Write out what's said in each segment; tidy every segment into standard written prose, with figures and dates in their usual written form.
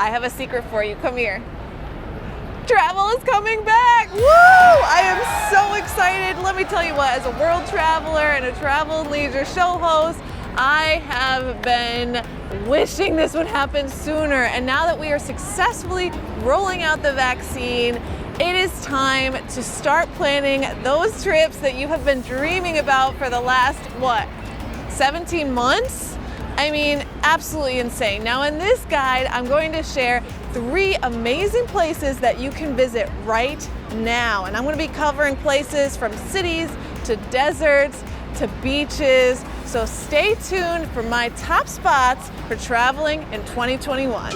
I have a secret for you. Come here. Travel is coming back. Woo! I am so excited. Let me tell you what, as a world traveler and a travel and leisure show host, I have been wishing this would happen sooner. And now that we are successfully rolling out the vaccine, it is time to start planning those trips that you have been dreaming about for the last, 17 months? I mean, absolutely insane. Now in this guide, I'm going to share 3 amazing places that you can visit right now. And I'm going to be covering places from cities to deserts to beaches. So stay tuned for my top spots for traveling in 2021.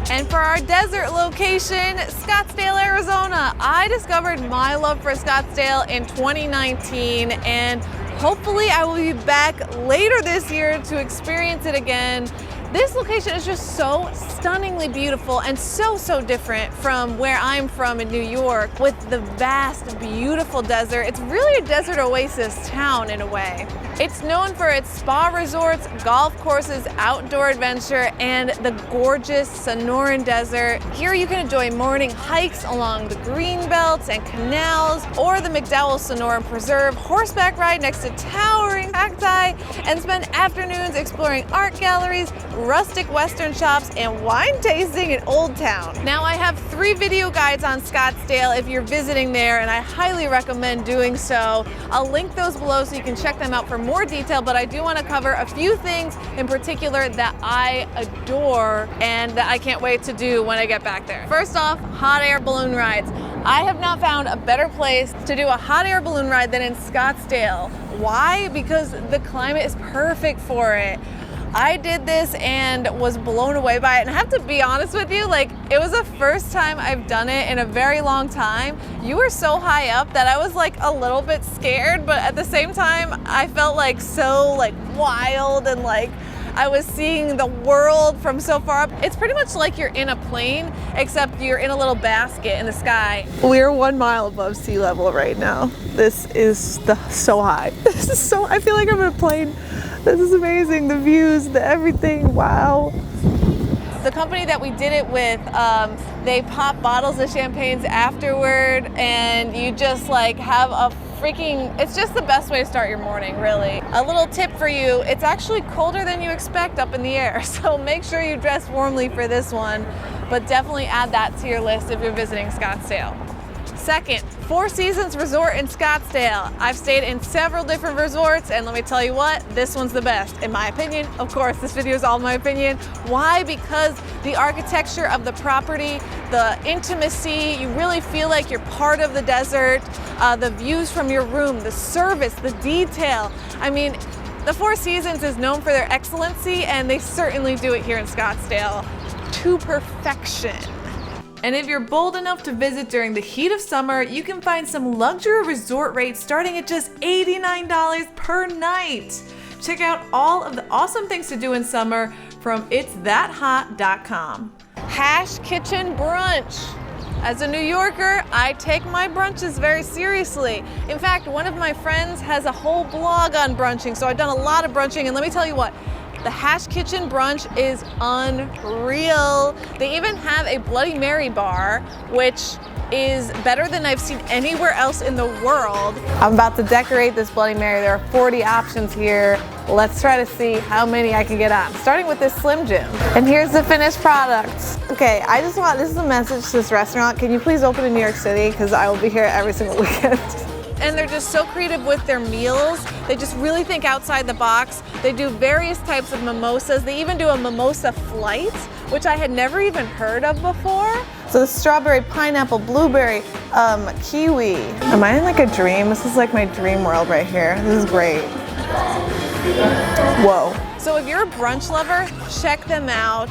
And for our desert location, Scottsdale, Arizona. I discovered my love for Scottsdale in 2019, and hopefully I will be back later this year to experience it again. This location is just so stunningly beautiful and so different from where I'm from in New York, with the vast, beautiful desert. It's really a desert oasis town in a way. It's known for its spa resorts, golf courses, outdoor adventure, and the gorgeous Sonoran Desert. Here you can enjoy morning hikes along the green belts and canals, or the McDowell Sonoran Preserve horseback ride next to towering cacti, and spend afternoons exploring art galleries, rustic Western shops, and wine tasting in Old Town. Now I have 3 video guides on Scottsdale if you're visiting there, and I highly recommend doing so. I'll link those below so you can check them out for more detail, but I do want to cover a few things in particular that I adore and that I can't wait to do when I get back there. First off, hot air balloon rides. I have not found a better place to do a hot air balloon ride than in Scottsdale. Why? Because the climate is perfect for it. I did this and was blown away by it, and I have to be honest with you, it was the first time I've done it in a very long time. You were so high up that I was a little bit scared, but at the same time I felt so wild, and I was seeing the world from so far up. It's pretty much like you're in a plane, except you're in a little basket in the sky. We're 1 mile above sea level right now. This is so high. I feel like I'm in a plane. This is amazing. The views, the everything, wow. The company that we did it with, they pop bottles of champagnes afterward, and you just have a it's just the best way to start your morning, really. A little tip for you, it's actually colder than you expect up in the air, so make sure you dress warmly for this one, but definitely add that to your list if you're visiting Scottsdale. Second, Four Seasons Resort in Scottsdale. I've stayed in several different resorts, and let me tell you what, this one's the best, in my opinion. Of course, this video is all my opinion. Why? Because the architecture of the property, the intimacy, you really feel like you're part of the desert, the views from your room, the service, the detail. I mean, the Four Seasons is known for their excellency, and they certainly do it here in Scottsdale to perfection. And if you're bold enough to visit during the heat of summer, you can find some luxury resort rates starting at just $89 per night. Check out all of the awesome things to do in summer from itsthathot.com. Hash Kitchen Brunch. As a New Yorker, I take my brunches very seriously. In fact, one of my friends has a whole blog on brunching, so I've done a lot of brunching, and let me tell you what, the Hash Kitchen Brunch is unreal. They even have a Bloody Mary bar, which is better than I've seen anywhere else in the world. I'm about to decorate this Bloody Mary. There are 40 options here. Let's try to see how many I can get on, starting with this Slim Jim. And here's the finished product. Okay, this is a message to this restaurant. Can you please open in New York City? Because I will be here every single weekend. And they're just so creative with their meals. They just really think outside the box. They do various types of mimosas. They even do a mimosa flight, which I had never even heard of before. So the strawberry, pineapple, blueberry, kiwi. Am I in a dream? This is my dream world right here. This is great. Whoa. So if you're a brunch lover, check them out.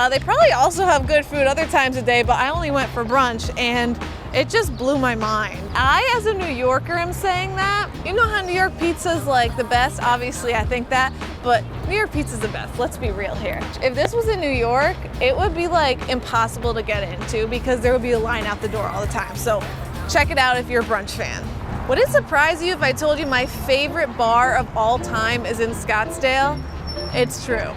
They probably also have good food other times of day, but I only went for brunch, and it just blew my mind. I, as a New Yorker, am saying that. You know how New York pizza's the best? Obviously, I think that, but New York pizza's the best. Let's be real here. If this was in New York, it would be impossible to get into because there would be a line out the door all the time. So check it out if you're a brunch fan. Would it surprise you if I told you my favorite bar of all time is in Scottsdale? It's true.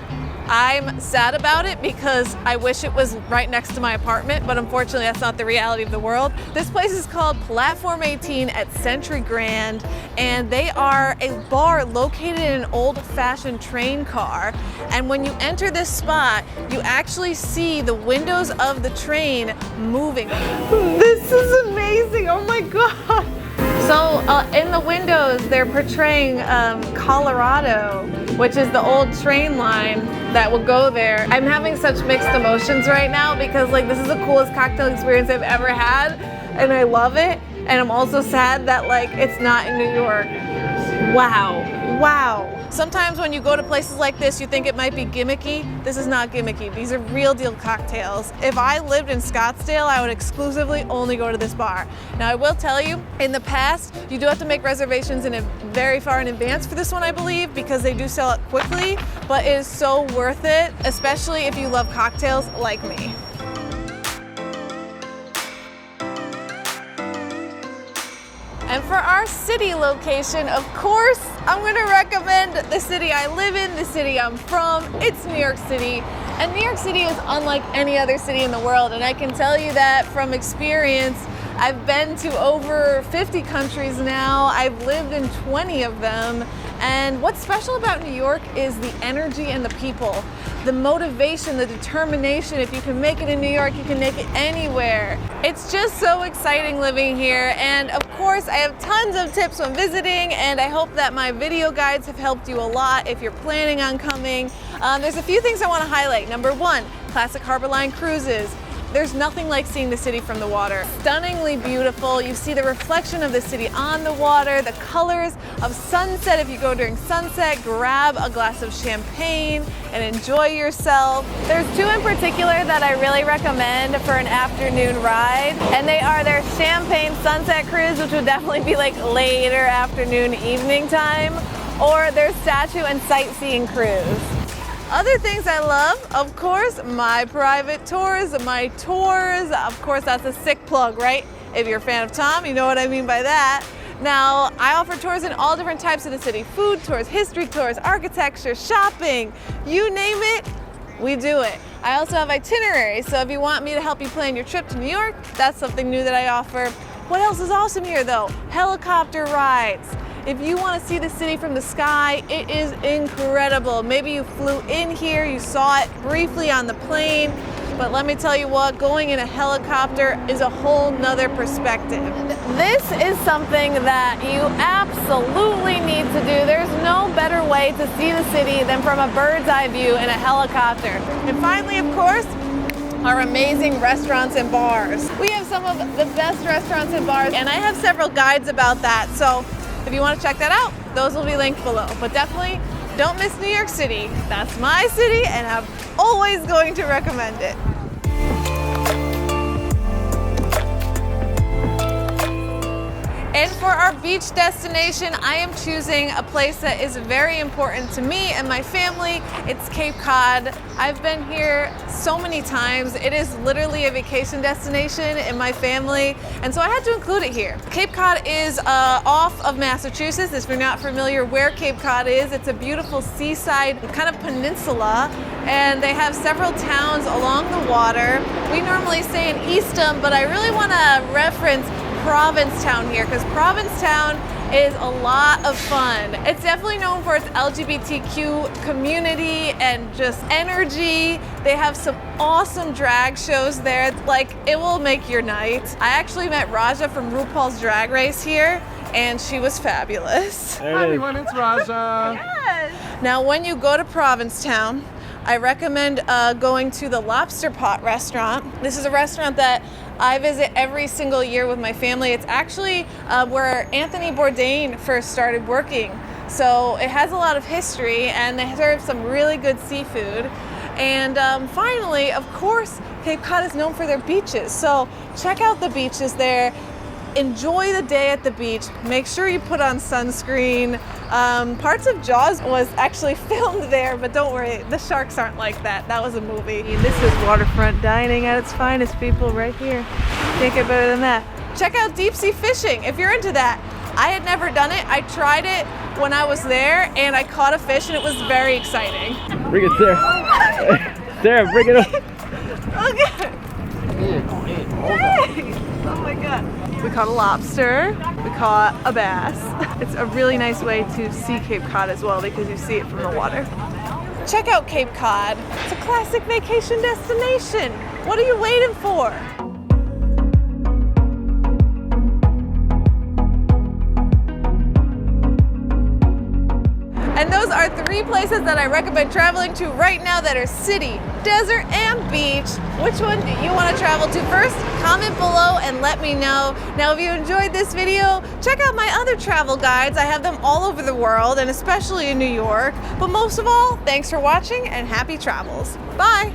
I'm sad about it because I wish it was right next to my apartment, but unfortunately that's not the reality of the world. This place is called Platform 18 at Century Grand, and they are a bar located in an old-fashioned train car. And when you enter this spot, you actually see the windows of the train moving. This is amazing, oh my God. So in the windows, they're portraying Colorado, which is the old train line that will go there. I'm having such mixed emotions right now because like this is the coolest cocktail experience I've ever had, and I love it. And I'm also sad that like it's not in New York. Wow, wow. Sometimes when you go to places like this, you think it might be gimmicky. This is not gimmicky. These are real deal cocktails. If I lived in Scottsdale, I would exclusively only go to this bar. Now I will tell you, in the past, you do have to make reservations very far in advance for this one, I believe, because they do sell it quickly, but it is so worth it, especially if you love cocktails like me. And for our city location, of course, I'm going to recommend the city I live in, the city I'm from. It's New York City. And New York City is unlike any other city in the world. And I can tell you that from experience. I've been to over 50 countries now. I've lived in 20 of them. And what's special about New York is the energy and the people. The motivation, the determination. If you can make it in New York, you can make it anywhere. It's just so exciting living here. And of course, I have tons of tips when visiting, and I hope that my video guides have helped you a lot if you're planning on coming. There's a few things I want to highlight. Number one, classic Harbor Line cruises. There's nothing like seeing the city from the water. Stunningly beautiful. You see the reflection of the city on the water, the colors of sunset. If you go during sunset, grab a glass of champagne and enjoy yourself. There's two in particular that I really recommend for an afternoon ride, and they are their Champagne Sunset Cruise, which would definitely be like later afternoon, evening time, or their Statue and Sightseeing Cruise. Other things I love, of course, my private tours, my tours. Of course, that's a sick plug, right? If you're a fan of Tom, you know what I mean by that. Now, I offer tours in all different types of the city. Food tours, history tours, architecture, shopping, you name it, we do it. I also have itineraries, so if you want me to help you plan your trip to New York, that's something new that I offer. What else is awesome here though? Helicopter rides. If you want to see the city from the sky, it is incredible. Maybe you flew in here, you saw it briefly on the plane, but let me tell you what, going in a helicopter is a whole nother perspective. This is something that you absolutely need to do. There's no better way to see the city than from a bird's eye view in a helicopter. And finally, of course, our amazing restaurants and bars. We have some of the best restaurants and bars, and I have several guides about that. So if you want to check that out, those will be linked below. But definitely don't miss New York City. That's my city, and I'm always going to recommend it. And for our beach destination, I am choosing a place that is very important to me and my family. It's Cape Cod. I've been here so many times. It is literally a vacation destination in my family, and so I had to include it here. Cape Cod is off of Massachusetts. If you're not familiar where Cape Cod is, it's a beautiful seaside kind of peninsula, and they have several towns along the water. We normally say in Eastham, but I really want to reference Provincetown here, because Provincetown is a lot of fun. It's definitely known for its LGBTQ community and just energy. They have some awesome drag shows there. Like, it will make your night. I actually met Raja from RuPaul's Drag Race here, and she was fabulous. Hi everyone, it's Raja. Yes. Now, when you go to Provincetown, I recommend going to the Lobster Pot restaurant. This is a restaurant that I visit every single year with my family. It's actually where Anthony Bourdain first started working. So it has a lot of history, and they serve some really good seafood. And finally, of course, Cape Cod is known for their beaches. So check out the beaches there. Enjoy the day at the beach. Make sure you put on sunscreen. Parts of Jaws was actually filmed there, but don't worry, the sharks aren't like that. That was a movie. This is waterfront dining at its finest, people, right here. Can't get better than that. Check out deep sea fishing if you're into that. I had never done it. I tried it when I was there and I caught a fish and it was very exciting. Bring it, Sarah. Sarah, bring it up. Okay. Oh my god. We caught a lobster. We caught a bass. It's a really nice way to see Cape Cod as well because you see it from the water. Check out Cape Cod. It's a classic vacation destination. What are you waiting for? And those are 3 places that I recommend traveling to right now that are city, desert, and beach. Which one do you want to travel to first? Comment below and let me know. Now, if you enjoyed this video, check out my other travel guides. I have them all over the world and especially in New York. But most of all, thanks for watching and happy travels. Bye.